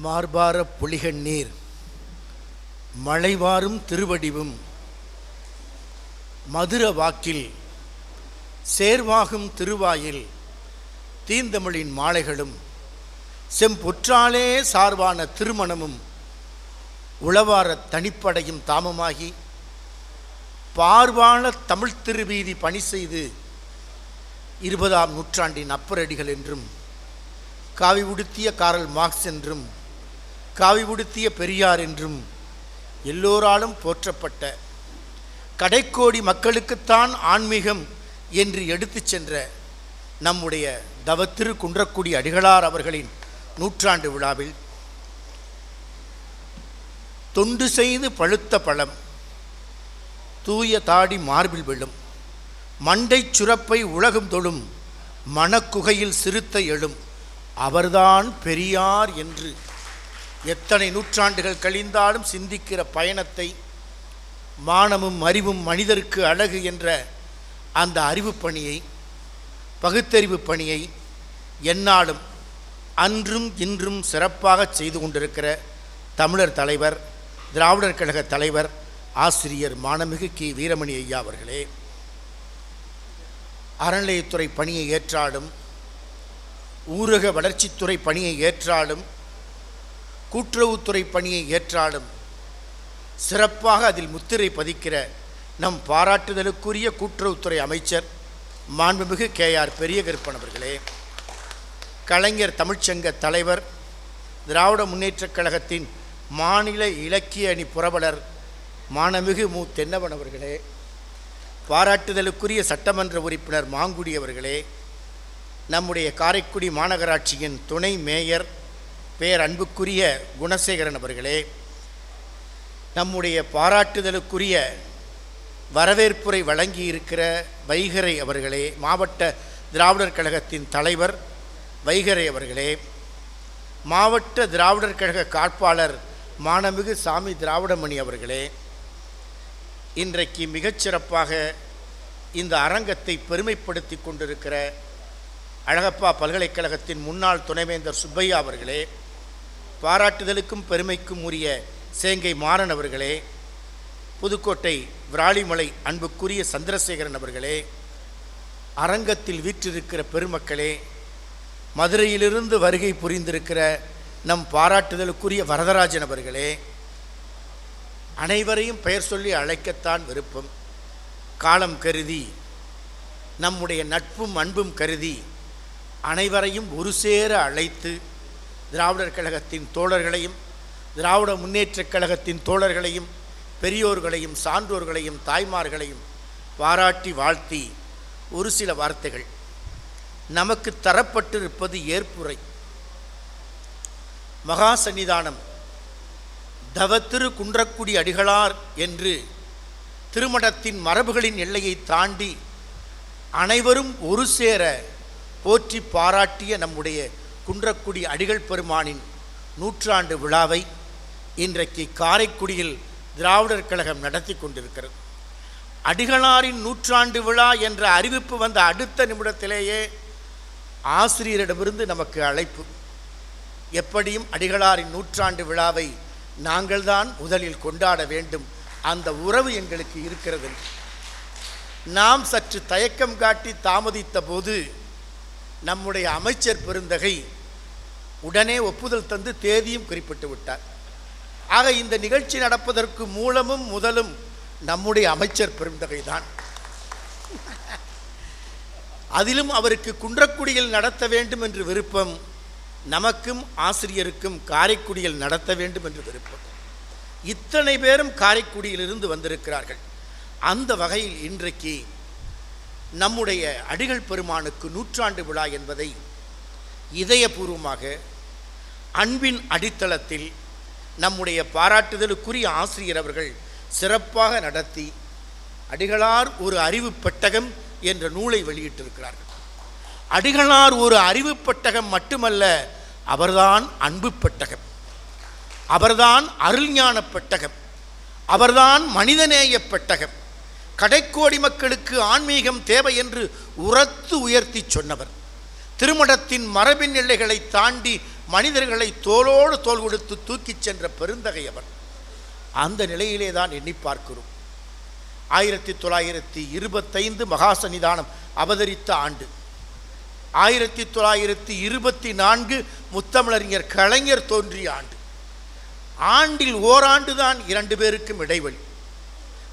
மார்பார பொலிகண்ணீர் மழைவாரும் திருவடிவும் மதுர வாக்கில் சேர்வாகும் திருவாயில் தீந்தமிழின் மாலைகளும் செம்பொற்றாலே சார்பான திருமணமும் உளவார தனிப்படையும் தாமமாகி பார்வான தமிழ் திருவீதி பணி செய்து 20ஆம் நூற்றாண்டின் அப்பரடிகள் என்றும் காவி உடுத்திய காரல் மார்க்ஸ் என்றும் காவி உடுத்திய பெரியார் என்றும் எல்லோராலும் போற்றப்பட்ட கடைக்கோடி மக்களுக்குத்தான் ஆன்மீகம் என்று எடுத்துச் சென்ற நம்முடைய தவத்திரு குன்றக்குடி அடிகளார் அவர்களின் நூற்றாண்டு விழாவில் தொண்டு செய்து பழுத்த பழம் தூய தாடி மார்பில் விழும் மண்டை சுரப்பை உலகம் தொழும் மனக்குகையில் சிறுத்தை எழும் அவர்தான் பெரியார் என்று எத்தனை நூற்றாண்டுகள் கழிந்தாலும் சிந்திக்கிற பயணத்தை மானமும் அறிவும் மனிதருக்கு அழகு என்ற அந்த அறிவு பணியை பகுத்தறிவு பணியை எந்நாளும் அன்றும் இன்றும் சிறப்பாக செய்து கொண்டிருக்கிற தமிழர் தலைவர் திராவிடர் கழக தலைவர் ஆசிரியர் மாண்புமிகு கி வீரமணி ஐயா அவர்களே, அறநிலையத்துறை பணியை ஏற்றாலும் ஊரக வளர்ச்சித்துறை பணியை ஏற்றாலும் கூட்டுறவுத்துறை பணியை ஏற்றாலும் சிறப்பாக அதில் முத்திரை பதிக்கிற நம் பாராட்டுதலுக்குரிய கூட்டுறவுத்துறை அமைச்சர் மாண்புமிகு கேஆர் பெரியகருப்பன் அவர்களே, கலைஞர் தமிழ்ச்சங்க தலைவர் திராவிட முன்னேற்றக் கழகத்தின் மாநில இலக்கிய அணி புரவலர் மாண்புமிகு மு தென்னவன் அவர்களே, பாராட்டுதலுக்குரிய சட்டமன்ற உறுப்பினர் மாங்குடி அவர்களே, நம்முடைய காரைக்குடி மாநகராட்சியின் துணை மேயர் பேரன்புக்குரிய குணசேகரன் அவர்களே, நம்முடைய பாராட்டுதலுக்குரிய வரவேற்புரை வழங்கியிருக்கிற வைகரை அவர்களே, மாவட்ட திராவிடர் கழகத்தின் தலைவர் வைகரை அவர்களே, மாவட்ட திராவிடர் கழக காப்பாளர் மாண்புமிகு சாமி திராவிடமணி அவர்களே, இன்றைக்கு மிகச்சிறப்பாக இந்த அரங்கத்தை பெருமைப்படுத்தி கொண்டிருக்கிற அழகப்பா பல்கலைக்கழகத்தின் முன்னாள் துணைவேந்தர் சுப்பையா அவர்களே, பாராட்டுதலுக்கும் பெருமைக்கும் உரிய சேங்கை மாறன் அவர்களே, புதுக்கோட்டை விராலிமலை அன்புக்குரிய சந்திரசேகரன் அவர்களே, அரங்கத்தில் வீற்றிருக்கிற பெருமக்களே, மதுரையிலிருந்து வருகை புரிந்திருக்கிற நம் பாராட்டுதலுக்குரிய வரதராஜன் அவர்களே, அனைவரையும் பெயர் சொல்லி அழைக்கத்தான் விருப்பம். காலம் கருதி நம்முடைய நட்பும் அன்பும் கருதி அனைவரையும் ஒரு சேர அழைத்து திராவிடர் கழகத்தின் தோழர்களையும் திராவிட முன்னேற்றக் கழகத்தின் தோழர்களையும் பெரியோர்களையும் சான்றோர்களையும் தாய்மார்களையும் பாராட்டி வாழ்த்தி ஒரு சில வார்த்தைகள். நமக்கு தரப்பட்டிருப்பது ஏற்புரை. மகா சன்னிதானம் தவத்திரு குன்றக்குடி அடிகளார் என்று திருமணத்தின் மரபுகளின் எல்லையை தாண்டி அனைவரும் ஒரு சேர போற்றி பாராட்டிய நம்முடைய குன்றக்குடி அடிகள் பெருமானின் நூற்றாண்டு விழாவை இன்றைக்கு காரைக்குடியில் திராவிடர் கழகம் நடத்தி கொண்டிருக்கிறது. அடிகளாரின் நூற்றாண்டு விழா என்ற அறிவிப்பு வந்த அடுத்த நிமிடத்திலேயே ஆசிரியரிடமிருந்து நமக்கு அழைப்பு. எப்படியும் அடிகளாரின் நூற்றாண்டு விழாவை நாங்கள்தான் முதலில் கொண்டாட வேண்டும், அந்த உறவு எங்களுக்கு இருக்கிறது. நாம் சற்று தயக்கம் காட்டி தாமதித்த போது நம்முடைய அமைச்சர் பெருந்தகை உடனே ஒப்புதல் தந்து தேதியும் குறிப்பிட்டு விட்டார். ஆக இந்த நிகழ்ச்சி நடப்பதற்கு மூலமும் முதலும் நம்முடைய அமைச்சர் பெருந்தகை தான். அதிலும் அவருக்கு குன்றக்குடியில் நடத்த வேண்டும் என்று விருப்பம், நமக்கும் ஆசிரியருக்கும் காரைக்குடியில் நடத்த வேண்டும் என்று விருப்பம். இத்தனை பேரும் காரைக்குடியிலிருந்து வந்திருக்கிறார்கள். அந்த வகையில் இன்றைக்கு நம்முடைய அடிகள் பெருமானுக்கு நூற்றாண்டு விழா என்பதை இதயபூர்வமாக அன்பின் அடித்தளத்தில் நம்முடைய பாராட்டுதலுக்குரிய ஆசிரியர் அவர்கள் சிறப்பாக நடத்தி அடிகளார் ஒரு அறிவு பெட்டகம் என்ற நூலை வெளியிட்டிருக்கிறார்கள். அடிகளார் ஒரு அறிவு பெட்டகம் மட்டுமல்ல, அவர்தான் அன்பு பெட்டகம், அவர்தான் அருள்ஞான பெட்டகம், அவர்தான் மனிதநேய பெட்டகம். கடைக்கோடி மக்களுக்கு ஆன்மீகம் தேவை என்று உரத்து உயர்த்தி சொன்னவர். திருமணத்தின் மரபின் எல்லைகளை தாண்டி மனிதர்களை தோளோடு தோள் கொடுத்து தூக்கிச் சென்ற பெருந்தகை அவர். அந்த நிலையிலே தான் எண்ணி பார்க்கிறோம். 1925 மகா சன்னிதானம் அவதரித்த ஆண்டு, 1924 முத்தமிழறிஞர் கலைஞர் தோன்றிய ஆண்டு. ஆண்டில் ஓராண்டு தான் 2 பேருக்கும் இடைவெளி.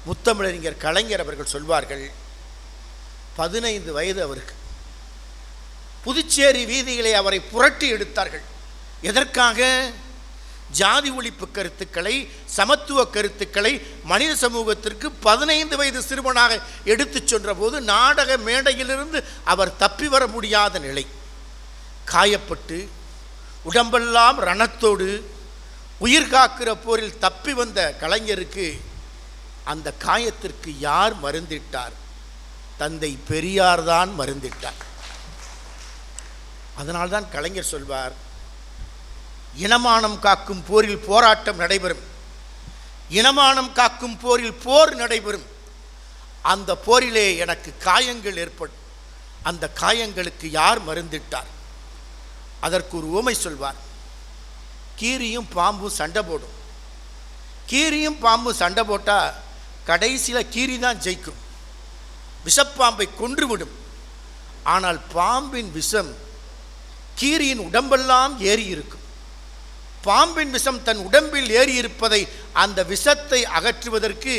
முத்தமிழறிஞர் கலைஞர் அவர்கள் சொல்வார்கள், 15 வயது அவருக்கு. புதுச்சேரி வீதியிலே அவரை புரட்டி எடுத்தார்கள். எதற்காக? ஜாதி ஒழிப்பு கருத்துக்களை, சமத்துவ கருத்துக்களை மனித சமூகத்திற்கு 15 வயது சிறுவனாக எடுத்துச் சென்ற போது நாடக மேடையிலிருந்து அவர் தப்பி வர முடியாத நிலை. காயப்பட்டு உடம்பெல்லாம் ரணத்தோடு உயிர் காக்கிற போரில் தப்பி வந்த கலைஞருக்கு அந்த காயத்திற்கு யார் மருந்திட்டார்? தந்தை பெரியார் தான் மருந்திட்டார். அதனால்தான் கலைஞர் சொல்வார், இனமானம் காக்கும் போரில் போராட்டம் நடைபெறும், இனமானம் காக்கும் போரில் போர் நடைபெறும். அந்த போரிலே எனக்கு காயங்கள் ஏற்படும். அந்த காயங்களுக்கு யார் மருந்திட்டார்? அதற்கு ஒரு உவமை சொல்வார். கீரியும் பாம்பும் சண்டை போடும். கீரியும் பாம்பும் சண்டை போட்டால் கடைசியில் கீரி தான் ஜெயிக்கும், விஷப்பாம்பை கொன்றுவிடும். ஆனால் பாம்பின் விஷம் கீரியின் உடம்பெல்லாம் ஏறி இருக்கும். பாம்பின் விஷம் தன் உடம்பில் ஏறி இருப்பதை, அந்த விஷத்தை அகற்றுவதற்கு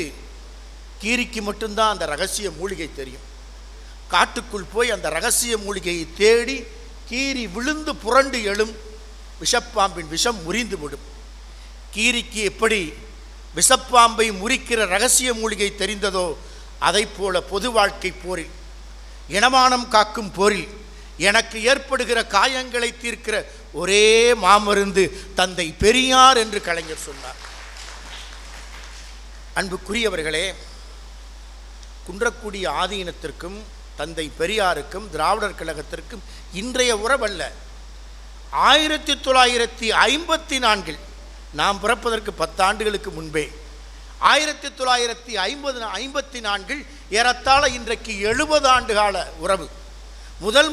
கீரிக்கு மட்டும்தான் அந்த ரகசிய மூலிகை தெரியும். காட்டுக்குள் போய் அந்த ரகசிய மூலிகையை தேடி கீரி விழுந்து புரண்டு எழும், விஷப்பாம்பின் விஷம் முறிந்து விடும். கீரிக்கு எப்படி விஷப்பாம்பை முறிக்கிற ரகசிய மூலிகை தெரிந்ததோ, அதை போல பொது வாழ்க்கை போரில், இனமானம் காக்கும் போரில் எனக்கு ஏற்படுகிற காயங்களை தீர்க்கிற ஒரே மாமருந்து தந்தை பெரியார் என்று கலைஞர் சொன்னார். அன்புக்குரியவர்களே, குன்றக்குடி ஆதீனத்திற்கும் தந்தை பெரியாருக்கும் திராவிடர் கழகத்திற்கும் இன்றைய உறவல்ல. 1954 நாம் பிறப்பதற்கு 10 ஆண்டுகளுக்கு முன்பே, 1954 ஏறத்தாழ இன்றைக்கு 70 ஆண்டு கால உறவு.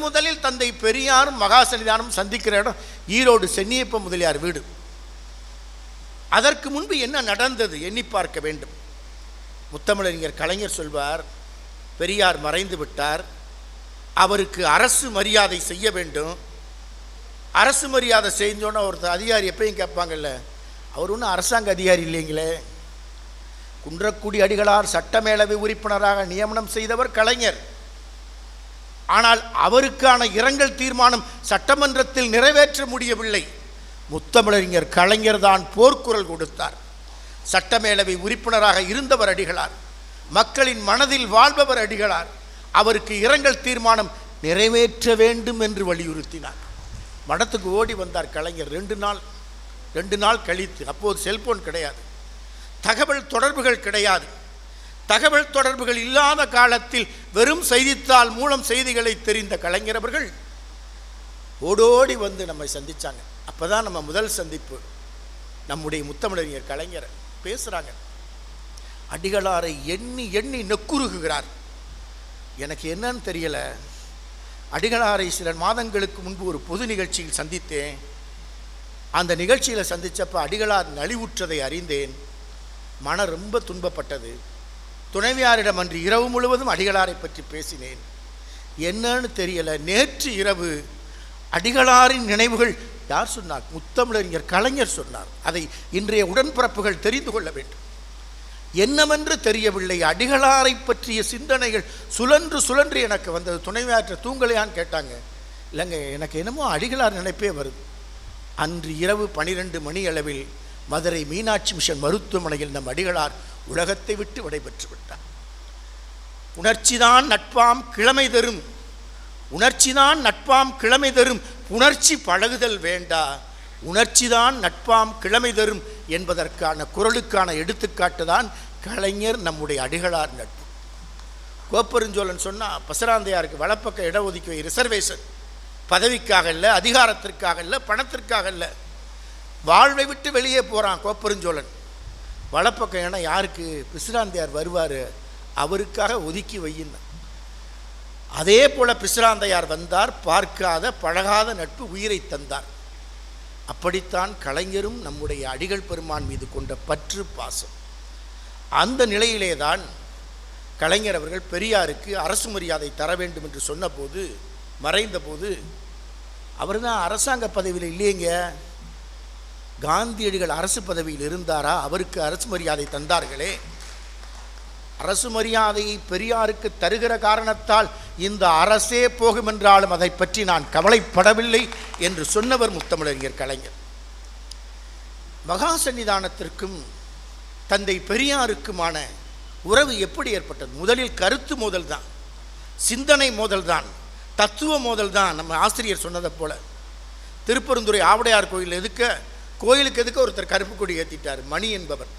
முதலில் தந்தை பெரியாரும் மகா சன்னிதானம் சந்திக்கிற இடம் ஈரோடு சென்னியப்ப முதலியார் வீடு. அதற்கு முன்பு என்ன நடந்தது எண்ணி பார்க்க வேண்டும். முத்தமிழறிஞர் கலைஞர் சொல்வார், பெரியார் மறைந்து விட்டார், அவருக்கு அரசு மரியாதை செய்ய வேண்டும். அரசு மரியாதை செஞ்சோன்னா ஒருத்தர் அதிகாரி எப்பயும் கேட்பாங்கல்ல, அவர் ஒன்றும் அரசாங்க அதிகாரி இல்லைங்களே. குன்றக்குடி அடிகளார் சட்டமேலவை உறுப்பினராக நியமனம் செய்தவர் கலைஞர். ஆனால் அவருக்கான இரங்கல் தீர்மானம் சட்டமன்றத்தில் நிறைவேற்ற முடியவில்லை. முத்தமிழறிஞர் கலைஞர் தான் போர்க்குரல் கொடுத்தார். சட்டமேலவை உறுப்பினராக இருந்தவர் அடிகளார், மக்களின் மனதில் வாழ்பவர் அடிகளார். அவருக்கு இரங்கல் தீர்மானம் நிறைவேற்ற வேண்டும் என்று வலியுறுத்தினார். மடத்துக்கு ஓடி வந்தார் கலைஞர். 2 நாள் கழித்து, அப்போது செல்போன் கிடையாது, தகவல் தொடர்புகள் கிடையாது. தகவல் தொடர்புகள் இல்லாத காலத்தில் வெறும் செய்தித்தாள் மூலம் செய்திகளை தெரிந்த கலைஞர் அவர்கள் ஓடோடி வந்து நம்மை சந்திச்சாங்க. அப்போதான் நம்ம முதல் சந்திப்பு. நம்முடைய முத்தமிழறிஞர் கலைஞர் பேசுகிறாங்க. அடிகளாரை எண்ணி எண்ணி நெக்குருகுகிறார். எனக்கு என்னன்னு தெரியலை. அடிகளாரை சில மாதங்களுக்கு முன்பு ஒரு பொது நிகழ்ச்சியில் சந்தித்தேன். அந்த நிகழ்ச்சியில் சந்தித்தப்போ அடிகளார் நலிவுற்றதை அறிந்தேன். மனம் ரொம்ப துன்பப்பட்டது. துணைவியாரிடம் அன்று இரவு முழுவதும் அடிகளாரை பற்றி பேசினேன். என்னன்னு தெரியலை. நேற்று இரவு அடிகளாரின் நினைவுகள் யார் சொன்னார்? முத்தமிழறிஞர் கலைஞர் சொன்னார். அதை இன்றைய உடன்பிறப்புகள் தெரிந்து கொள்ள வேண்டும். என்னவென்று தெரியவில்லை. அடிகளாரை பற்றிய சிந்தனைகள் சுழன்று எனக்கு வந்தது. துணைவியாற்ற தூங்கலையான்னு கேட்டாங்க. இல்லைங்க, எனக்கு என்னமோ அடிகளார் நினைப்பே வருது. அன்று இரவு 12 மணி அளவில் மதுரை மீனாட்சி மிஷன் மருத்துவமனையில் நம் அடிகளார் உலகத்தை விட்டு விடைபெற்று விட்டார். உணர்ச்சிதான் நட்பாம் கிழமை தரும், உணர்ச்சிதான் நட்பாம் கிழமை தரும், உணர்ச்சி பழகுதல் வேண்டா, உணர்ச்சிதான் நட்பாம் கிழமை தரும் என்பதற்கான குரலுக்கான எடுத்துக்காட்டு தான் கலைஞர் நம்முடைய அடிகளார் நட்பு. கோப்பெருஞ்சோழன் சொன்னால் பசராந்தையாருக்கு வலப்பக்க இடஒதுக்கீடு ரிசர்வேஷன், பதவிக்காக இல்லை, அதிகாரத்திற்காக இல்லை, பணத்திற்காக இல்லை. வாழ்வை விட்டு வெளியே போகிறான் கோப்பெருஞ்சோழன். வலப்பக்கம் ஏன்னா யாருக்கு? பிசிராந்தையார் வருவார், அவருக்காக ஒதுக்கி வையின. அதே போல் பிசிராந்தையார் வந்தார். பார்க்காத பழகாத நட்பு உயிரை தந்தார். அப்படித்தான் கலைஞரும் நம்முடைய அடிகள் பெருமான் மீது கொண்ட பற்று பாசம். அந்த நிலையிலே தான் கலைஞர் அவர்கள் பெரியாருக்கு அரசு மரியாதை தர வேண்டும் என்று சொன்னபோது, மறைந்தபோது, அவர் தான் அரசாங்க பதவியில் இல்லையங்க, காந்தியடிகள் அரசு பதவியில் இருந்தாரா, அவருக்கு அரசு மரியாதை தந்தார்களே. அரசு மரியாதையை பெரியாருக்கு தருகிற காரணத்தால் இந்த அரசே போகும் என்றாலும் அதை பற்றி நான் கவலைப்படவில்லை என்று சொன்னவர் முத்தமிழறிஞர் கலைஞர். மகா சன்னிதானத்திற்கும் தந்தை பெரியாருக்குமான உறவு எப்படி ஏற்பட்டது? முதலில் கருத்து மோதல் தான், சிந்தனை மோதல் தான், தத்துவ மோதல் தான். நம்ம ஆசிரியர் சொன்னதை போல திருப்பெருந்துறை ஆவுடையார் கோயிலுக்கு எதுக்க ஒருத்தர் கருப்பு கொடி ஏற்றிட்டார், மணி என்பவர்.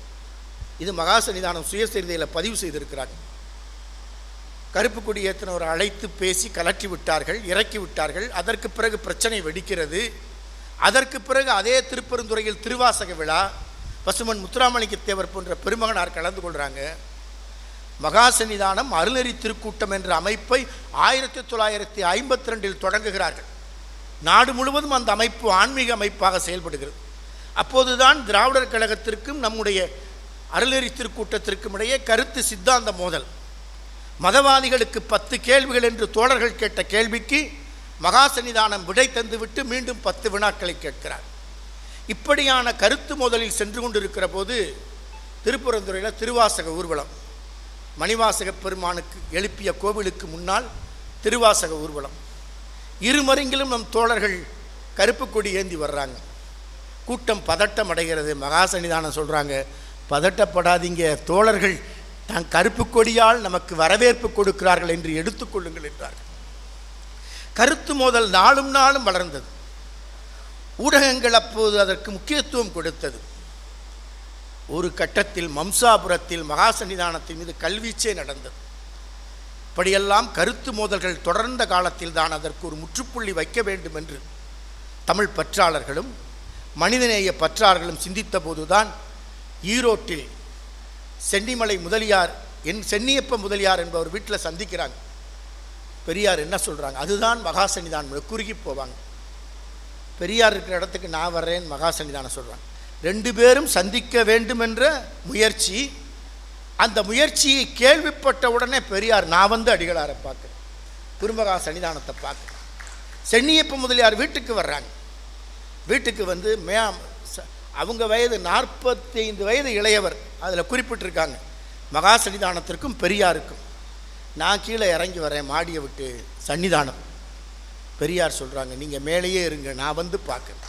இது மகா சன்னிதானம் சுயசரிதையில் பதிவு செய்திருக்கிறாங்க. கருப்பு கொடி ஏற்றினவரை அழைத்து பேசி கலற்றி விட்டார்கள், இறக்கி விட்டார்கள். அதற்கு பிறகு பிரச்சனை வெடிக்கிறது. அதற்கு பிறகு அதே திருப்பெருந்துறையில் திருவாசக விழா, பசுமன் முத்துராமலிங்க தேவர் போன்ற பெருமகனார் கலந்து கொள்கிறாங்க. மகா சன்னிதானம் அருளறி திருக்கூட்டம் என்ற அமைப்பை 1952 தொடங்குகிறார்கள். நாடு முழுவதும் அந்த அமைப்பு ஆன்மீக அமைப்பாக செயல்படுகிறது. அப்போதுதான் திராவிடர் கழகத்திற்கும் நம்முடைய அருளறி திருக்கூட்டத்திற்கும் இடையே கருத்து சித்தாந்த மோதல். மதவாதிகளுக்கு 10 கேள்விகள் என்று தோழர்கள் கேட்ட கேள்விக்கு மகா சன்னிதானம் விடை தந்துவிட்டு மீண்டும் 10 வினாக்களை கேட்கிறார். இப்படியான கருத்து மோதலில் சென்று கொண்டிருக்கிற போது திருப்பெருந்துறையில் திருவாசக ஊர்வலம், மணிவாசக பெருமானுக்கு எழுப்பிய கோவிலுக்கு முன்னால் திருவாசக ஊர்வலம். இருமருங்கிலும் நம் தோழர்கள் கருப்பு கொடி ஏந்தி வர்றாங்க. கூட்டம் பதட்டம் அடைகிறது. மகா சன்னிதானம் சொல்கிறாங்க, பதட்டப்படாதீங்க, தோழர்கள் தான் கருப்பு கொடியால் நமக்கு வரவேற்பு கொடுக்கிறார்கள் என்று எடுத்துக்கொள்ளுங்கள் என்றார்கள். கருத்து மோதல் நாளும் நாளும் வளர்ந்தது. ஊடகங்கள் அப்போது அதற்கு முக்கியத்துவம் கொடுத்தது. ஒரு கட்டத்தில் மம்சாபுரத்தில் மகா சன்னிதானத்தின் மீது கல்வீச்சே நடந்தது. இப்படியெல்லாம் கருத்து மோதல்கள் தொடர்ந்த காலத்தில் தான் அதற்கு ஒரு முற்றுப்புள்ளி வைக்க வேண்டும் என்று தமிழ் பற்றாளர்களும் மனிதநேய பற்றாளர்களும் சிந்தித்த போதுதான் ஈரோட்டில் சென்னிமலை முதலியார், சென்னியப்ப முதலியார் என்பவர் வீட்டில் சந்திக்கிறாங்க. பெரியார் என்ன சொல்கிறாங்க, அதுதான் மகா சன்னிதானம். குறுகி போவாங்க. பெரியார் இருக்கிற இடத்துக்கு நான் வர்றேன், மகா சன்னிதானம் சொல்கிறாங்க. 2 பேரும் சந்திக்க வேண்டும் என்ற முயற்சி. அந்த முயற்சியை கேள்விப்பட்ட உடனே பெரியார், நான் வந்து அடிகளாரை பார்க்குறேன், திருமகா சன்னிதானத்தை பார்க்குறேன். சென்னியப்ப முதலியார் வீட்டுக்கு வர்றாங்க. வீட்டுக்கு வந்து அவங்க வயது 45 வயது இளையவர். அதில் குறிப்பிட்டிருக்காங்க மகா சன்னிதானத்திற்கும் பெரியாருக்கும். நான் கீழே இறங்கி வரேன் மாடியை விட்டு, சன்னிதானம். பெரியார் சொல்கிறாங்க, நீங்கள் மேலேயே இருங்க, நான் வந்து பார்க்குறேன்.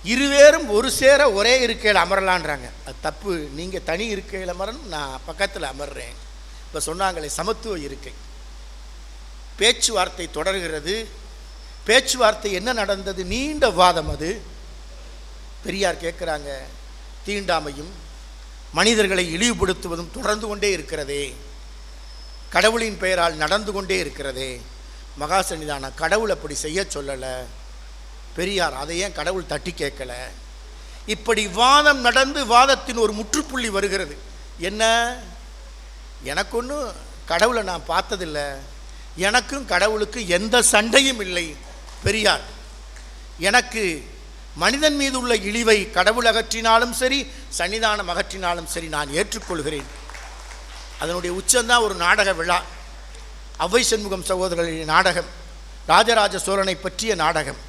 இருவேரும் ஒரு சேர ஒரே இருக்கையில் அமரலான்றாங்க. அது தப்பு, நீங்கள் தனி இருக்கையில் அமரணும், நான் பக்கத்தில் அமர்றேன். இப்போ சொன்னாங்களே சமத்துவ இருக்கை. பேச்சுவார்த்தை தொடர்கிறது. பேச்சுவார்த்தை என்ன நடந்தது? நீண்ட வாதம். அது பெரியார் கேட்குறாங்க, தீண்டாமையும் மனிதர்களை இழிவுபடுத்துவதும் தொடர்ந்து கொண்டே இருக்கிறதே, கடவுளின் பெயரால் நடந்து கொண்டே இருக்கிறதே. மகா சன்னிதானம் கடவுள் அப்படி செய்ய சொல்லலை. பெரியார், அதை ஏன் கடவுள் தட்டி கேட்கல? இப்படி வாதம் நடந்து வாதத்தின் ஒரு முற்றுப்புள்ளி வருகிறது. என்ன, எனக்கு ஒன்றும் கடவுளை நான் பார்த்ததில்லை, எனக்கும் கடவுளுக்கு எந்த சண்டையும் இல்லை. பெரியார், எனக்கு மனிதன் மீது உள்ள இழிவை கடவுள் அகற்றினாலும் சரி, சன்னிதானம் அகற்றினாலும் சரி, நான் ஏற்றுக்கொள்கிறேன். அதனுடைய உச்சந்தான் ஒரு நாடக விழா. அவ்வை சண்முகம் சகோதரர்களின் நாடகம், ராஜராஜ சோழனை பற்றிய நாடகம்,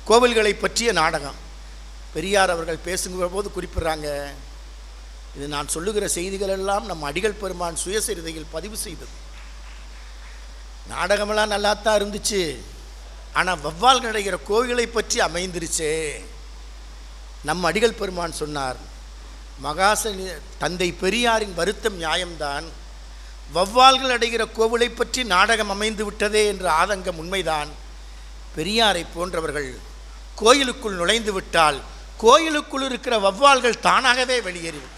கோவில்களை பற்றிய நாடகம். பெரியார் அவர்கள் பேசுகிற போது குறிப்பிட்றாங்க, இது நான் சொல்லுகிற செய்திகள் எல்லாம் நம் அடிகள் பெருமான் சுயசரிதையில் பதிவு செய்தது. நாடகமெல்லாம் நல்லா தான் இருந்துச்சு, ஆனால் வவ்வால் கிடைக்கிற கோவில்களை பற்றி அமைந்திருச்சே. நம் அடிகள் பெருமான் சொன்னார், தந்தை பெரியாரின் வருத்தம் நியாயம்தான், வவ்வால்கள் அடைகிற கோவிலை பற்றி நாடகம் அமைந்து விட்டதே என்ற ஆதங்கம் உண்மைதான். பெரியாரை போன்றவர்கள் கோயிலுக்குள் நுழைந்து விட்டால் கோயிலுக்குள் இருக்கிற வவ்வால்கள் தானாகவே வெளியேறிவிடும்.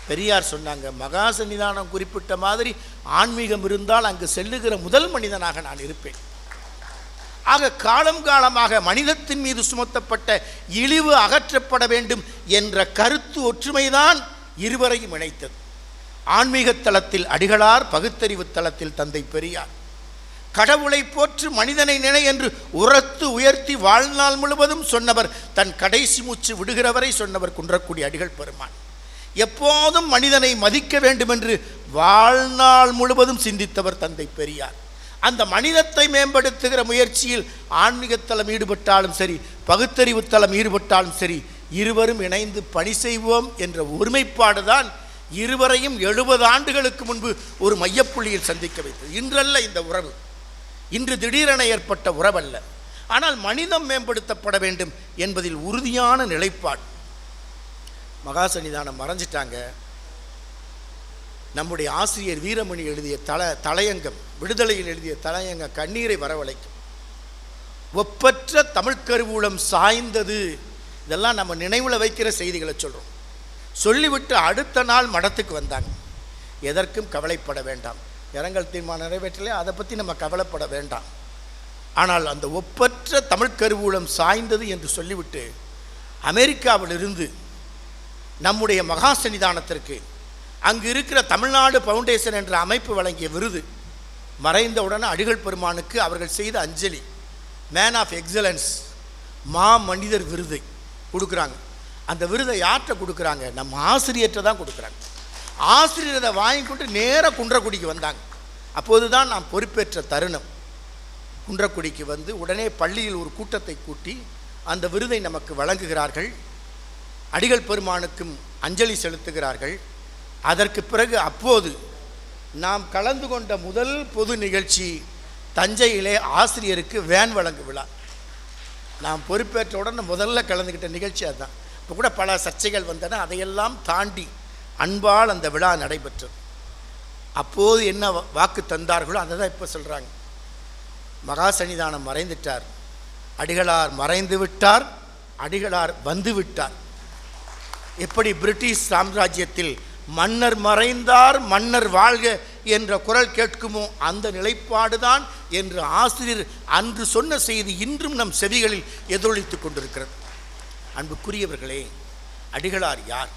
பெரியார் சொன்னாங்க, மகா சன்னிதானம் குறிப்பிட்ட மாதிரி ஆன்மீகம் இருந்தால் அங்கு செல்லுகிற முதல் மனிதனாக நான் இருப்பேன். ஆக காலம் காலமாக மனிதத்தின் மீது சுமத்தப்பட்ட இழிவு அகற்றப்பட வேண்டும் என்ற கருத்து ஒற்றுமைதான் இருவரையும் இணைத்தது. ஆன்மீக தளத்தில் அடிகளார், பகுத்தறிவு தளத்தில் தந்தை பெரியார். கடவுளை போற்று மனிதனை நினை என்று உரத்து உயர்த்தி வாழ்நாள் முழுவதும் சொன்னவர், தன் கடைசி மூச்சு விடுகிறவரை சொன்னவர் குன்றக்குடி அடிகள் பெருமான். எப்போதும் மனிதனை மதிக்க வேண்டும் என்று வாழ்நாள் முழுவதும் சிந்தித்தவர் தந்தை பெரியார். அந்த மனிதத்தை மேம்படுத்துகிற முயற்சியில் ஆன்மீகத்தலம் ஈடுபட்டாலும் சரி, பகுத்தறிவுத்தலம் ஈடுபட்டாலும் சரி, இருவரும் இணைந்து பணி செய்வோம் என்ற ஒருமைப்பாடுதான் இருவரையும் 70 ஆண்டுகளுக்கு முன்பு ஒரு மையப்புள்ளியில் சந்திக்க வைத்தது. இன்றல்ல இந்த உறவு, இன்று திடீரென ஏற்பட்ட உறவல்ல. ஆனால் மனிதம் மேம்படுத்தப்பட வேண்டும் என்பதில் உறுதியான நிலைப்பாடு. மகாசன்னிதானம் மறைஞ்சிட்டாங்க. நம்முடைய ஆசிரியர் வீரமணி எழுதிய தலையங்கம், விடுதலையில் எழுதிய தலையங்கம் கண்ணீரை வரவழைக்கும். ஒப்பற்ற தமிழ் கருவூலம் சாய்ந்தது. இதெல்லாம் நம்ம நினைவில் வைக்கிற செய்திகளை சொல்கிறோம். சொல்லிவிட்டு அடுத்த நாள் மடத்துக்கு வந்தாங்க. எதற்கும் கவலைப்பட வேண்டாம், இரங்கல் தீர்மானம் நிறைவேற்றலே, அதை பற்றி நம்ம கவலைப்பட வேண்டாம். ஆனால் அந்த ஒப்பற்ற தமிழ் கருவூலம் சாய்ந்தது என்று சொல்லிவிட்டு அமெரிக்காவிலிருந்து நம்முடைய மகா சன்னிதானத்திற்கு அங்கு இருக்கிற தமிழ்நாடு ஃபவுண்டேஷன் என்ற அமைப்பு வழங்கிய விருது, மறைந்தவுடனே அடிகள் பெருமானுக்கு அவர்கள் செய்த அஞ்சலி, மேன் ஆஃப் எக்ஸலன்ஸ், மா மனிதர் விருதை கொடுக்குறாங்க. அந்த விருதை யார்கிட்ட கொடுக்குறாங்க? நம்ம ஆசிரியர்கிட்ட தான் கொடுக்குறாங்க. ஆசிரியரை வாங்கி கொண்டு நேராக குன்றக்குடிக்கு வந்தாங்க. அப்போது தான் நாம் பொறுப்பேற்ற தருணம். குன்றக்குடிக்கு வந்து உடனே பள்ளியில் ஒரு கூட்டத்தை கூட்டி அந்த விருதை நமக்கு வழங்குகிறார்கள். அடிகள் பெருமானுக்கும் அஞ்சலி செலுத்துகிறார்கள். அதற்கு பிறகு அப்போது நாம் கலந்து கொண்ட முதல் பொது நிகழ்ச்சி தஞ்சையிலே ஆசிரியருக்கு வேன் வழங்கு விழா. நாம் பொறுப்பேற்றவுடன் முதல்ல கலந்துக்கிட்ட நிகழ்ச்சி அதுதான். இப்போ கூட பல சர்ச்சைகள் வந்தன, அதையெல்லாம் தாண்டி அன்பால் அந்த விழா நடைபெற்றது. அப்போது என்ன வாக்கு தந்தார்களோ அதை தான் இப்போ சொல்கிறாங்க. மகா சன்னிதானம் மறைந்துட்டார், அடிகளார் மறைந்து விட்டார், அடிகளார் வந்து விட்டார். எப்படி பிரிட்டிஷ் சாம்ராஜ்யத்தில் மன்னர் மறைந்தார் மன்னர் வாழ்க என்ற குரல் கேட்குமோ அந்த நிலைப்பாடுதான் என்று ஆசிரியர் அன்று சொன்ன செய்தி இன்றும் நம் செவிகளில் எதிரொலித்து கொண்டிருக்கிறது. அன்புக்குரியவர்களே, அடிகளார் யார்?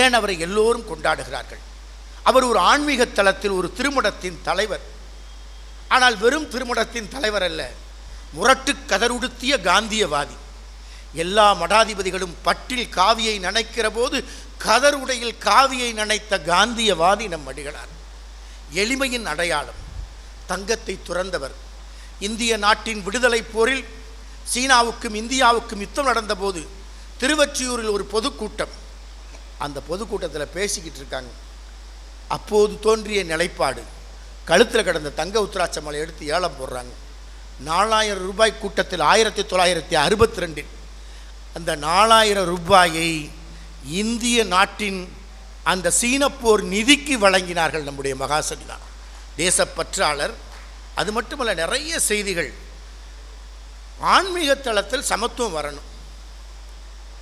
ஏன் அவரை எல்லோரும் கொண்டாடுகிறார்கள்? அவர் ஒரு ஆன்மீக தளத்தில் ஒரு திருமடத்தின் தலைவர். ஆனால் வெறும் திருமடத்தின் தலைவர் அல்ல, முரட்டு கதறுடுத்திய காந்தியவாதி. எல்லா மடாதிபதிகளும் பட்டில் காவியை நனைக்கிற போது கதர் உடையில் காவியை நனைத்த காந்தியவாதி நம் அடிகளார். எளிமையின் அடையாளம். தங்கத்தை துறந்தவர். இந்திய நாட்டின் விடுதலை போரில் சீனாவுக்கும் இந்தியாவுக்கும் யுத்தம் நடந்தபோது திருவொற்றியூரில் ஒரு பொதுக்கூட்டம். அந்த பொதுக்கூட்டத்தில் பேசிக்கிட்டு இருக்காங்க. அப்போது தோன்றிய நிலைப்பாடு, கழுத்தில் கிடந்த தங்க உத்திராட்சமலை எடுத்து ஏலம் போடுறாங்க. 4000 ரூபாய் கூட்டத்தில் 1962 அந்த 4000 ரூபாயை இந்திய நாட்டின் அந்த சீனப்போர் நிதிக்கு வழங்கினார்கள் நம்முடைய மகா சன்னிதானம். தேசப்பற்றாளர். அது மட்டுமல்ல, நிறைய செய்திகள். ஆன்மீக தளத்தில் சமத்துவம் வரணும்.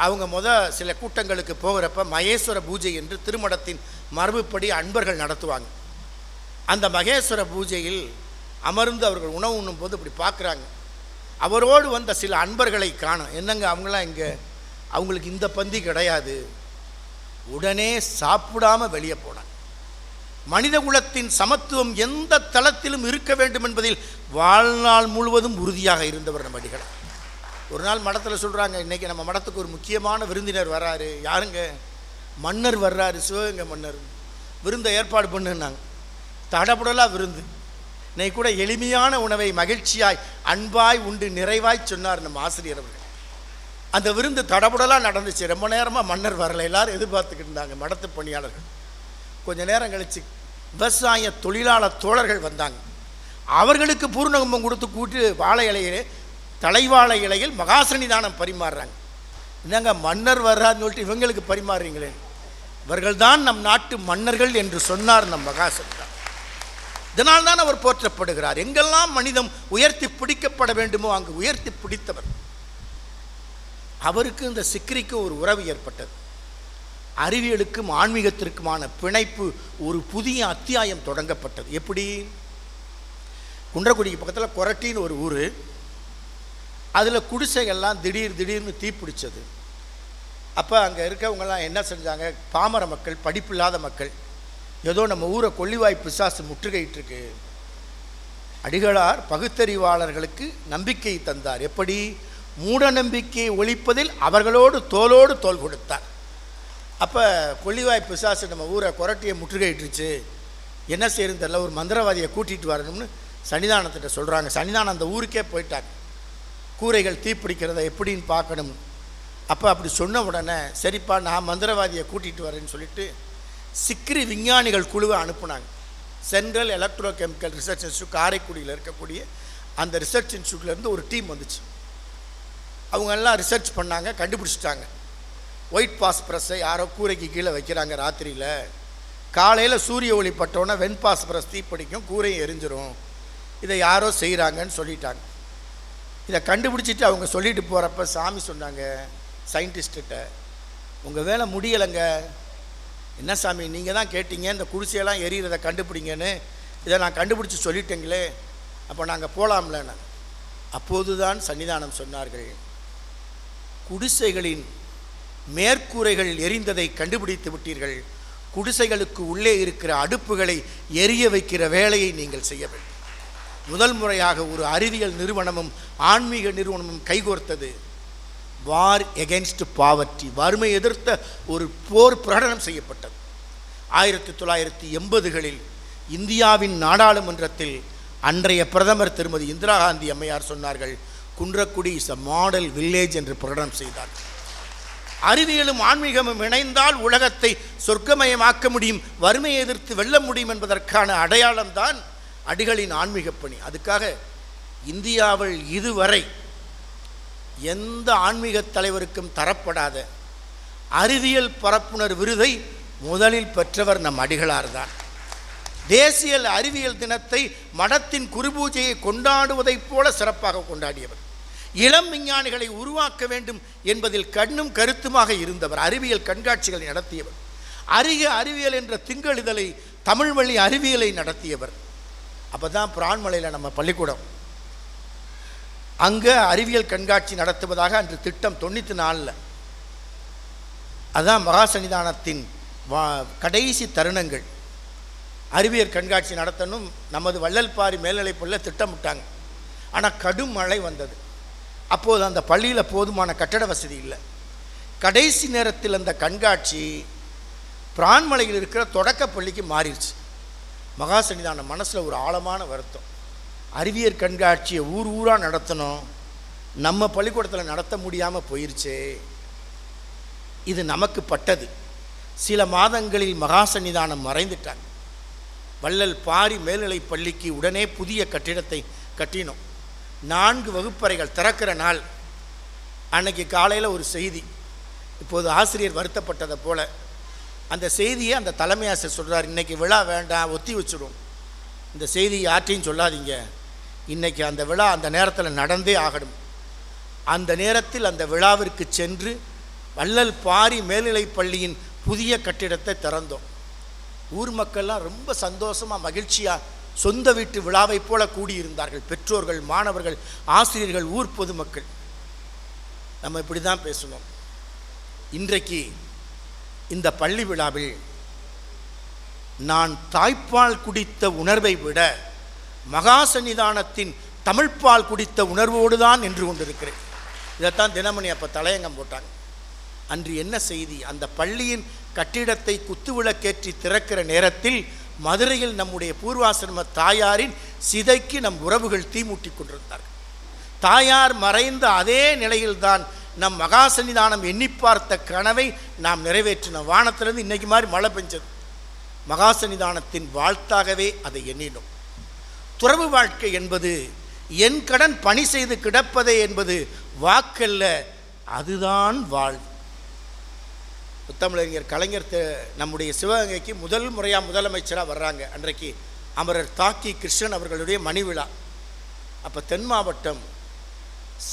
அவங்க சில கூட்டங்களுக்கு போகிறப்ப மகேஸ்வர பூஜை என்று திருமடத்தின் மரபுப்படி அன்பர்கள் நடத்துவாங்க. அந்த மகேஸ்வர பூஜையில் அமர்ந்து அவர்கள் உணவு உண்ணும் போது இப்படி பார்க்குறாங்க. அவரோடு வந்த சில அன்பர்களை காணும். என்னங்க அவங்களாம் இங்கே, அவங்களுக்கு இந்த பந்தி கிடையாது. உடனே சாப்பிடாமல் வெளியே போனாங்க. மனித குலத்தின் சமத்துவம் எந்த தளத்திலும் இருக்க வேண்டும் என்பதில் வாழ்நாள் முழுவதும் உறுதியாக இருந்தவர் நம்ம அடிகளார். ஒரு நாள் மடத்தில் சொல்கிறாங்க, இன்றைக்கி நம்ம மடத்துக்கு ஒரு முக்கியமான விருந்தினர் வர்றாரு. யாருங்க? மன்னர் வர்றாரு, சிவகங்கை மன்னர். விருந்தை ஏற்பாடு பண்ணுன்னாங்க. தடபுடலாக விருந்து. இன்னைக்கு கூட எளிமையான உணவை மகிழ்ச்சியாய் அன்பாய் உண்டு நிறைவாய் சொன்னார் நம்ம ஆசிரியர் அவர்கள். அந்த விருந்து தடபுடலாக நடந்துச்சு. ரொம்ப நேரமாக மன்னர் வரலை. எல்லாரும் எதிர்பார்த்துக்கிட்டு இருந்தாங்க மடத்து பணியாளர்கள். கொஞ்சம் நேரம் கழித்து விவசாய தொழிலாளர் தோழர்கள் வந்தாங்க. அவர்களுக்கு பூர்ணகும்பம் கொடுத்து கூட்டு வாழை இலையிலே, தலைவாழை இலையில் மகா சன்னிதானம் பரிமாறுறாங்க. என்னங்க மன்னர் வர்றான்னு சொல்லிட்டு இவங்களுக்கு பரிமாறுறீங்களே? இவர்கள்தான் நம் நாட்டு மன்னர்கள் என்று சொன்னார் நம் மகா சன்னிதானம். இதனால்தான் அவர் போற்றப்படுகிறார். எங்கெல்லாம் மனிதம் உயர்த்தி பிடிக்கப்பட வேண்டுமோ அங்கு உயர்த்தி பிடித்தவர். அவருக்கு இந்த சிக்கிரிக்கும் ஒரு உறவு ஏற்பட்டது. அறிவியலுக்கும் ஆன்மீகத்திற்குமான பிணைப்பு ஒரு புதிய அத்தியாயம் தொடங்கப்பட்டது. எப்படி? குன்றக்குடிக்கு பக்கத்தில் கொரட்டின்னு ஒரு ஊர். அதில் குடிசைகள்லாம் திடீர்னு தீப்பிடிச்சது. அப்போ அங்கே இருக்கவங்கெல்லாம் என்ன செஞ்சாங்க? பாமர மக்கள், படிப்பில்லாத மக்கள், ஏதோ நம்ம ஊரை கொள்ளிவாய் பிசாசு முற்றுகையிட்டிருக்கு, அடிகளார் பகுத்தறிவாளர்களுக்கு நம்பிக்கை தந்தார். எப்படி? மூட நம்பிக்கையை ஒழிப்பதில் அவர்களோடு தோளோடு தோள் கொடுத்தார். அப்போ கொள்ளிவாய் பிசாசு நம்ம ஊரை கொரட்டியை முற்றுகையிட்டுருச்சு, என்ன செய்யறது தெரியல, ஒரு மந்திரவாதியை கூட்டிகிட்டு வரணும்னு சன்னிதானத்திட்ட சொல்கிறாங்க. சன்னிதானம் அந்த ஊருக்கே போயிட்டாங்க, கூரைகள் தீப்பிடிக்கிறத எப்படின்னு பார்க்கணும். அப்போ அப்படி சொன்ன உடனே சரிப்பா நான் மந்திரவாதியை கூட்டிகிட்டு வரேன்னு சொல்லிட்டு சிக்ரி விஞ்ஞானிகள் குழுவை அனுப்புனாங்க. Central electro chemical research institute காரைக்குடியில் இருக்கக்கூடிய அந்த ரிசர்ச் இன்ஸ்டியூட்லேருந்து ஒரு டீம் வந்துச்சு. அவங்கெல்லாம் ரிசர்ச் பண்ணாங்க, கண்டுபிடிச்சிட்டாங்க. ஒயிட் பாஸ்பரஸை யாரோ கூரைக்கு கீழே வைக்கிறாங்க ராத்திரியில், காலையில் சூரிய ஒளி பட்டோன்னே வெண் பாஸ்பரஸ் தீப்பிடிக்கும், கூரையும் எரிஞ்சிரும், இதை யாரோ செய்கிறாங்கன்னு சொல்லிட்டாங்க. இதை கண்டுபிடிச்சிட்டு அவங்க சொல்லிட்டு போகிறப்ப சாமி சொன்னாங்க சயின்டிஸ்ட்ட, உங்கள் வேலை முடியலைங்க. என்ன சாமி நீங்கள் தான் கேட்டீங்க இந்த குடிசையெல்லாம் எரியிறதை கண்டுபிடிங்கன்னு, இதை நான் கண்டுபிடிச்சி சொல்லிட்டேங்களே, அப்போ நாங்கள் போகலாம்லன்னு. அப்போது தான் சன்னிதானம் சொன்னார்கள், குடிசைகளின் மேற்கூரைகள் எரிந்ததை கண்டுபிடித்து விட்டீர்கள், குடிசைகளுக்கு உள்ளே இருக்கிற அடுப்புகளை எரிய வைக்கிற வேலையை நீங்கள் செய்ய வேண்டும். முதல் முறையாக ஒரு அறிவியல் நிறுவனமும் ஆன்மீக நிறுவனமும் கைகோர்த்தது. வார் எகென்ஸ்ட் பாவர்ட்டி, வறுமை எதிர்த்த ஒரு போர் பிரகடனம் செய்யப்பட்டது. 1980களில் இந்தியாவின் நாடாளுமன்றத்தில் அன்றைய பிரதமர் திருமதி இந்திரா காந்தி அம்மையார் சொன்னார்கள், Kundrakudi is a model village என்று பிரகடனம் செய்தார். அறிவியலும் ஆன்மீகமும் இணைந்தால் உலகத்தை சொர்க்கமயமாக்க முடியும், வறுமையை எதிர்த்து வெல்ல முடியும் என்பதற்கான அடையாளம்தான் அடிகளின் ஆன்மீக பணி. அதுக்காக இந்தியாவில் இதுவரை எந்த ஆன்மீக தலைவருக்கும் தரப்படாத அறிவியல் பரப்புனர் விருதை முதலில் பெற்றவர் நம் அடிகளார் தான். தேசிய அறிவியல் தினத்தை மடத்தின் குருபூஜையை கொண்டாடுவதைப் போல சிறப்பாக கொண்டாடியவர். இளம் விஞ்ஞானிகளை உருவாக்க வேண்டும் என்பதில் கண்ணும் கருத்துமாக இருந்தவர். அறிவியல் கண்காட்சிகளை நடத்தியவர். அறிவியல் என்ற திங்களிதழை தமிழ் வழி அறிவியலை நடத்தியவர். அப்போ தான் பிரான்மலையில் நம்ம பள்ளிக்கூடம், அங்கே அறிவியல் கண்காட்சி நடத்துவதாக அன்று திட்டம் 94. அதுதான் மகா சன்னிதானத்தின் கடைசி தருணங்கள். அறிவியல் கண்காட்சி நடத்தணும் நமது வள்ளல்பாரி மேல்நிலைப்பள்ளியில் திட்டமிட்டாங்க. ஆனால் கடும் மழை வந்தது. அப்போது அந்த பள்ளியில் போதுமான கட்டட வசதி இல்லை. கடைசி நேரத்தில் அந்த கண்காட்சி பிரான்மலையில் இருக்கிற தொடக்க பள்ளிக்கு மாறிடுச்சு. மகா சன்னிதானம் மனசில் ஒரு ஆழமான வருத்தம், அறிவியல் கண்காட்சியை ஊர் ஊராக நடத்தணும், நம்ம பள்ளிக்கூடத்தில் நடத்த முடியாமல் போயிருச்சே, இது நமக்கு பட்டது. சில மாதங்களில் மகா சன்னிதானம் மறைந்துட்டாங்க. வள்ளல் பாரி மேல்நிலை பள்ளிக்கு உடனே புதிய கட்டிடத்தை கட்டினோம். 4 வகுப்பறைகள் திறக்கிற நாள் அன்னைக்கு காலையில் ஒரு செய்தி. இப்போது ஆசிரியர் வருத்தப்பட்டதை போல் அந்த செய்தியை அந்த தலைமை ஆசிரியர் சொல்கிறார், இன்றைக்கி விழா வேண்டாம், ஒத்தி வச்சுடும், இந்த செய்தி யார்ட்டையும் சொல்லாதீங்க, இன்றைக்கி அந்த விழா அந்த நேரத்தில் நடந்தே ஆகணும். அந்த நேரத்தில் அந்த விழாவிற்கு சென்று வள்ளல் பாரி மேல்நிலைப் பள்ளியின் புதிய கட்டிடத்தை திறந்தோம். ஊர் மக்கள்லாம் ரொம்ப சந்தோஷமாக மகிழ்ச்சியாக சொந்த வீட்டு விழாவை போல கூடியிருந்தார்கள். பெற்றோர்கள், மாணவர்கள், ஆசிரியர்கள், ஊர் பொதுமக்கள். நம்ம இப்படி தான் பேசணும். இன்றைக்கு இந்த பள்ளி விழாவில் நான் தாய்ப்பால் குடித்த உணர்வை விட மகா சன்னிதானத்தின் தமிழ்ப்பால் குடித்த உணர்வோடு தான் நின்று கொண்டிருக்கிறேன். இதைத்தான் தினமணி அப்போ தலையங்கம் போட்டாங்க. அன்று என்ன செய்தி? அந்த பள்ளியின் கட்டிடத்தை குத்துவிளக்கேற்றி திறக்கிற நேரத்தில் மதுரையில் நம்முடைய பூர்வாசிரம தாயாரின் சிதைக்கு நம் உறவுகள் தீமூட்டி கொண்டிருந்தார்கள். தாயார் மறைந்த அதே நிலையில்தான் நம் மகா சன்னிதானம் எண்ணி பார்த்த கனவை நாம் நிறைவேற்றினோம். வானத்திலிருந்து இன்னைக்கு மாதிரி மழை பெஞ்சது. மகா சன்னிதானத்தின் வாழ்த்தாகவே அதை எண்ணினோம். துறவு வாழ்க்கை என்பது என் கடன் பணி செய்து கிடப்பதே என்பது வாக்கல்ல, அதுதான் வாழ்வு. முத்தமிழறிஞர் கலைஞர் நம்முடைய சிவகங்கைக்கு முதல் முறையாக முதலமைச்சராக வர்றாங்க. அன்றைக்கு அமரர் தாக்கி கிருஷ்ணன் அவர்களுடைய மணி விழா. அப்போ தென் மாவட்டம்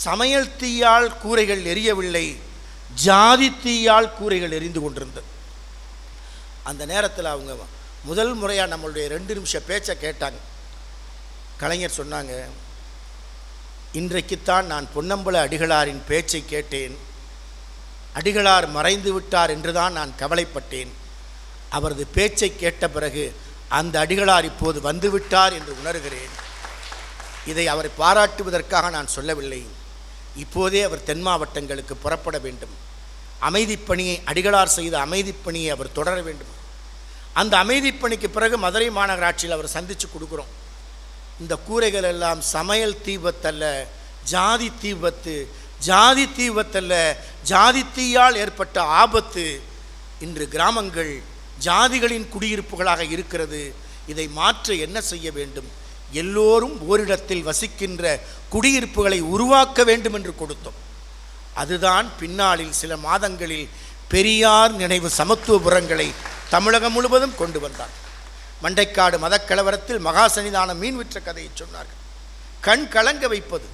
சமையல் தீயால் கூரைகள் எரியவில்லை, ஜாதி தீயால் கூரைகள் எரிந்து கொண்டிருந்தது. அந்த நேரத்தில் அவங்க முதல் முறையாக நம்மளுடைய 2 நிமிஷ பேச்சை கேட்டாங்க. கலைஞர் சொன்னாங்க, இன்றைக்குத்தான் நான் பொன்னம்பல அடிகளாரின் பேச்சை கேட்டேன். அடிகளார் மறைந்து விட்டார் என்றுதான் நான் கவலைப்பட்டேன். அவரது பேச்சை கேட்ட பிறகு அந்த அடிகளார் இப்போது வந்துவிட்டார் என்று உணர்கிறேன். இதை அவரை பாராட்டுவதற்காக நான் சொல்லவில்லை. இப்போதே அவர் தென் மாவட்டங்களுக்கு புறப்பட வேண்டும். அமைதிப்பணியை அடிகளார் செய்த அமைதிப்பணியை அவர் தொடர வேண்டும். அந்த அமைதிப்பணிக்கு பிறகு மதுரை மாநகராட்சியில் அவர் சந்தித்து கொடுக்குறோம். இந்த கூரைகள் எல்லாம் சமையல் தீபத்தல்ல, ஜாதி தீபத்து, ஜாதி தீபத்தல்ல, ஜாதி தீயால் ஏற்பட்ட ஆபத்து. இன்று கிராமங்கள் ஜாதிகளின் குடியிருப்புகளாக இருக்கிறது. இதை மாற்ற என்ன செய்ய வேண்டும்? எல்லோரும் ஓரிடத்தில் வசிக்கின்ற குடியிருப்புகளை உருவாக்க வேண்டும் என்று கொடுத்தோம். அதுதான் பின்னாளில் சில மாதங்களில் பெரியார் நினைவு சமத்துவபுரங்களை தமிழகம் முழுவதும் கொண்டு வந்தார். மண்டைக்காடு மதக்கலவரத்தில் மகா சன்னிதானம் மீன் விற்ற கதையை சொன்னார்கள். கண் கலங்க வைப்பது.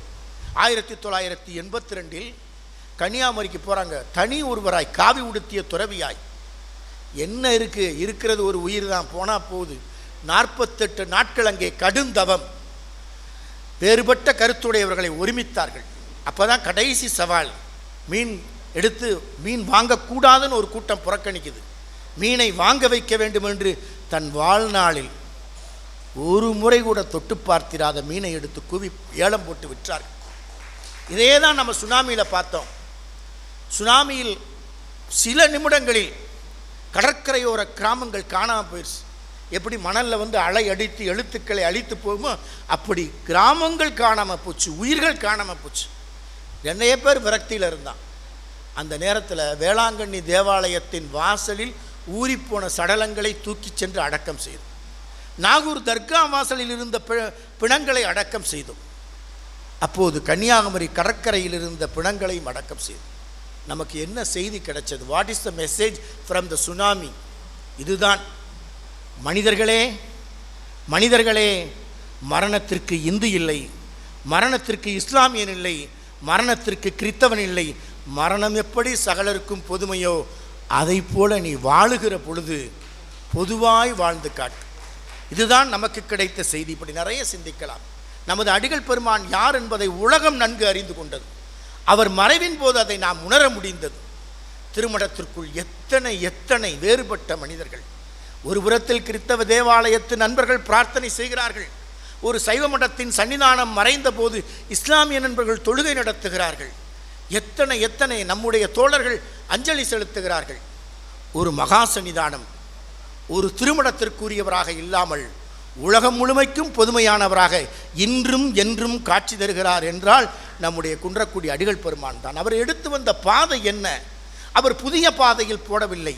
1982 கன்னியாகுமரிக்கு போகிறாங்க. தனி ஒருவராய் காவி உடுத்திய துறவியாய். என்ன இருக்கிறது ஒரு உயிர் தான், போனால் போகுது. 48 நாட்கள் அங்கே கடுந்தவம். வேறுபட்ட கருத்துடையவர்களை ஒருமித்தார்கள். அப்போ தான் கடைசி சவால். மீன் எடுத்து மீன் வாங்கக்கூடாதுன்னு ஒரு கூட்டம் புறக்கணிக்குது. மீனை வாங்க வைக்க வேண்டும் என்று தன் வாழ்நாளில் ஒரு முறை கூட தொட்டு பார்த்திராத மீனை எடுத்து குவி ஏலம் போட்டு விற்றார்கள். இதே தான் நம்ம சுனாமியில் பார்த்தோம். சுனாமியில் சில நிமிடங்களில் கடற்கரையோர கிராமங்கள் காணாமல் போயிடுச்சு. எப்படி மணலில் அலை அடித்து எழுத்துக்களை அழித்து போகுமோ அப்படி கிராமங்கள் காணாமல் போச்சு, உயிர்கள் காணாமல் போச்சு. நிறைய பேர் விரக்தியில் இருந்தான். அந்த நேரத்தில் வேளாங்கண்ணி தேவாலயத்தின் வாசலில் ஊறிப்போன சடலங்களை தூக்கி சென்று அடக்கம் செய்தோம். நாகூர் தர்கா வாசலில் இருந்த பிணங்களை அடக்கம் செய்தோம். அப்போது கன்னியாகுமரி கடற்கரையில் இருந்த பிணங்களையும் அடக்கம் செய்தோம். நமக்கு என்ன செய்தி கிடைச்சது? What is the message from the tsunami? இதுதான், மனிதர்களே மனிதர்களே, மரணத்திற்கு இந்து இல்லை, மரணத்திற்கு இஸ்லாமியன் இல்லை, மரணத்திற்கு கிறித்தவன் இல்லை. மரணம் எப்படி சகலருக்கும் பொதுமையோ அதை போல நீ வாழுகிற பொழுது பொதுவாய் வாழ்ந்து காட்டு. இதுதான் நமக்கு கிடைத்த செய்தி. இப்படி நிறைய சிந்திக்கலாம். நமது அடிகள் பெருமான் யார் என்பதை உலகம் நன்கு அறிந்து கொண்டது. அவர் மறைவின் போது அதை நாம் உணர முடிந்தது. திருமணத்திற்குள் எத்தனை எத்தனை வேறுபட்ட மனிதர்கள். ஒரு புறத்தில் கிறித்தவ தேவாலயத்து நண்பர்கள் பிரார்த்தனை செய்கிறார்கள். ஒரு சைவ மடத்தின் சன்னிதானம் மறைந்த போது இஸ்லாமிய நண்பர்கள் தொழுகை நடத்துகிறார்கள். எத்தனை எத்தனை நம்முடைய தோழர்கள் அஞ்சலி செலுத்துகிறார்கள். ஒரு மகா சன்னிதானம் ஒரு திருமணத்திற்குரியவராக இல்லாமல் உலகம் முழுமைக்கும் பொதுமையானவராக இன்றும் என்றும் காட்சி தருகிறார் என்றால் நம்முடைய குன்றக்குடி அடிகள் பெருமான் தான். அவர் எடுத்து வந்த பாதை என்ன? அவர் புதிய பாதையில் போடவில்லை.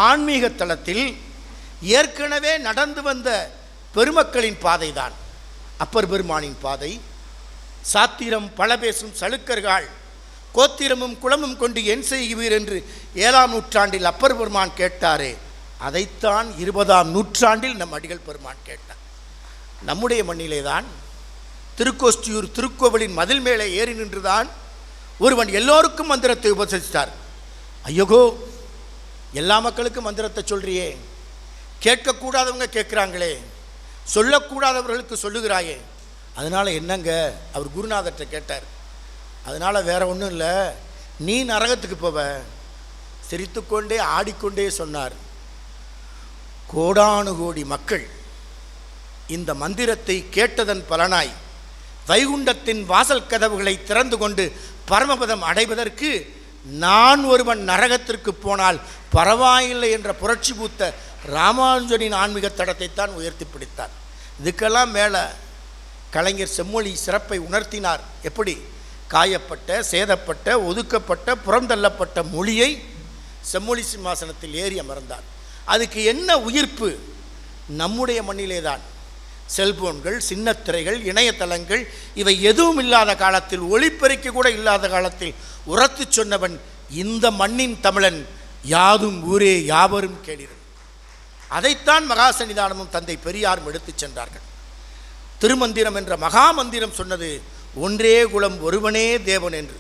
ஆன்மீக தளத்தில் ஏற்கனவே நடந்து வந்த பெருமக்களின் பாதை தான் அப்பர் பெருமானின் பாதை. சாத்திரம் பல பேசும் சளுக்கர்கள் கோத்திரமும் குளமும் கொண்டு என் செய்வீர் என்று 7ஆம் நூற்றாண்டில் அப்பர் பெருமான் கேட்டாரே, அதைத்தான் 20ஆம் நூற்றாண்டில் நம் அடிகள் பெருமான் கேட்டார். நம்முடைய மண்ணிலே தான் திருக்கோஷ்டியூர் திருக்கோவிலின் மதில் மேலே ஏறி நின்றுதான் ஒருவன் எல்லோருக்கும் மந்திரத்தை உபதேசித்தார். ஐயகோ, எல்லா மக்களுக்கும் மந்திரத்தை சொல்றியே, கேட்கக்கூடாதவங்க கேட்குறாங்களே, சொல்லக்கூடாதவர்களுக்கு சொல்லுகிறாயே, அதனால் என்னங்க? அவர் குருநாதர்கிட்ட கேட்டார். அதனால் வேற ஒன்றும் இல்லை, நீ நரகத்துக்கு போவ. சிரித்துக்கொண்டே ஆடிக்கொண்டே சொன்னார். கோடானு கோடி மக்கள் இந்த மந்திரத்தை கேட்டதன் பலனாய் வைகுண்டத்தின் வாசல் கதவுகளை திறந்து கொண்டு பரமபதம் அடைவதற்கு நான் ஒருவன் நரகத்திற்கு போனால் பரவாயில்லை என்ற புரட்சி பூத்த ராமானுஜனின் ஆன்மீக தடத்தை தான் உயர்த்தி பிடித்தார். இதுக்கெல்லாம் மேலே கலைஞர் செம்மொழி சிறப்பை உணர்த்தினார். எப்படி? காயப்பட்ட, சேதப்பட்ட, ஒதுக்கப்பட்ட, புறந்தள்ளப்பட்ட மொழியை செம்மொழி சிம்மாசனத்தில் ஏறி அமர்ந்தார். அதுக்கு என்ன உயிர்ப்பு? நம்முடைய மண்ணிலே தான் செல்போன்கள், சின்னத்திரைகள், இணையதளங்கள் இவை எதுவும் இல்லாத காலத்தில், ஒளிப்பெருக்கி கூட இல்லாத காலத்தில் உரத்து சொன்னவன் இந்த மண்ணின் தமிழன் யாதும் ஊரே யாவரும் கேளிரும். அதைத்தான் மகா சன்னிதானமும் தந்தை பெரியாரும் எடுத்துச் சென்றார்கள். திருமந்திரம் என்ற மகா மந்திரம் சொன்னது ஒன்றே குலம் ஒருவனே தேவன் என்று.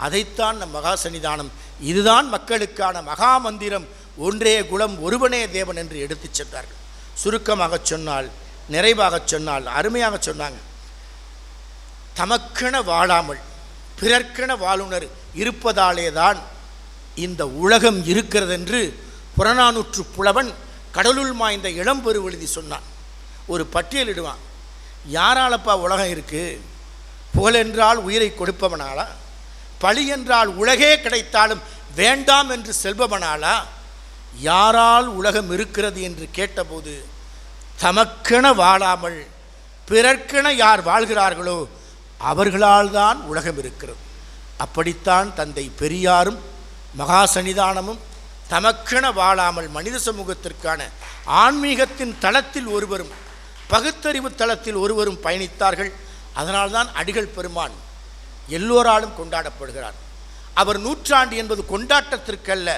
அதைத்தான் நம் மகா சன்னிதானம் இதுதான் மக்களுக்கான மகா மந்திரம், ஒன்றே குலம் ஒருவனே தேவன் என்று எடுத்துச் சென்றார்கள். சுருக்கமாக சொன்னால், நிறைவாக சொன்னால், அருமையாக சொன்னாங்க. தமக்கென வாழாமல் பிறர்க்கென வாழுணர் இருப்பதாலே தான் இந்த உலகம் இருக்கிறது என்று புறநானூற்று புலவன் கடலுள் மாய்ந்த இளம்பெரு எழுதி சொன்னான். ஒரு பட்டியலிடுவான். யாராலப்பா உலகம் இருக்குது? புகழ் என்றால் உயிரை கொடுப்பவனாலா? பழி என்றால் உலகே கிடைத்தாலும் வேண்டாம் என்று செல்பவனாலா? யாரால் உலகம் இருக்கிறது என்று கேட்டபோது தமக்கென வாழாமல் பிறர்க்கென யார் வாழ்கிறார்களோ அவர்களால் தான் உலகம் இருக்கிறது. அப்படித்தான் தந்தை பெரியாரும் மகா சன்னிதானமும் தமக்கென வாழாமல் மனித சமூகத்திற்கான ஆன்மீகத்தின் தளத்தில் ஒருவரும் பகுத்தறிவு தளத்தில் ஒருவரும் பயணித்தார்கள். அதனால்தான் அடிகள் பெருமான் எல்லோராலும் கொண்டாடப்படுகிறார். அவர் நூற்றாண்டு என்பது கொண்டாட்டத்திற்கல்ல,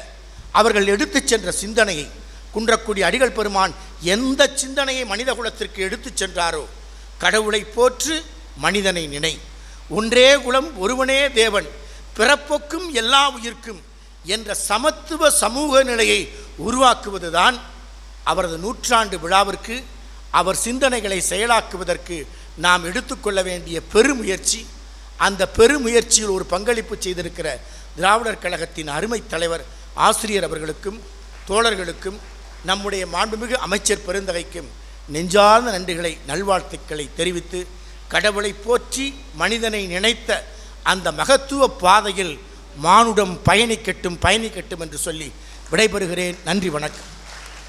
அவர்கள் எடுத்துச் சென்ற சிந்தனையை, குன்றக்குடி அடிகள் பெருமான் எந்த சிந்தனையை மனித குலத்திற்கு எடுத்துச் சென்றாரோ, கடவுளை போற்று மனிதனை நினை, ஒன்றே குலம் ஒருவனே தேவன், பிறப்பொக்கும் எல்லா உயிர்க்கும் என்ற சமத்துவ சமூக நிலையை உருவாக்குவதுதான் அவரது நூற்றாண்டு விழாவிற்கு, அவர் சிந்தனைகளை செயலாக்குவதற்கு நாம் எடுத்துக்கொள்ள வேண்டிய பெருமுயற்சி. அந்த பெருமுயற்சியில் ஒரு பங்களிப்பு செய்திருக்கிற திராவிடர் கழகத்தின் அருமை தலைவர் ஆசிரியர் அவர்களுக்கும் தோழர்களுக்கும் நம்முடைய மாண்புமிகு அமைச்சர் பெருந்தகைக்கும் நெஞ்சார்ந்த நன்றிகளை நல்வாழ்த்துக்களை தெரிவித்து, கடவுளை போற்றி மனிதனை நினைத்த அந்த மகத்துவ பாதையில் மானுடம் பயணிக்கட்டும் என்று சொல்லி விடைபெறுகிறேன். நன்றி, வணக்கம்.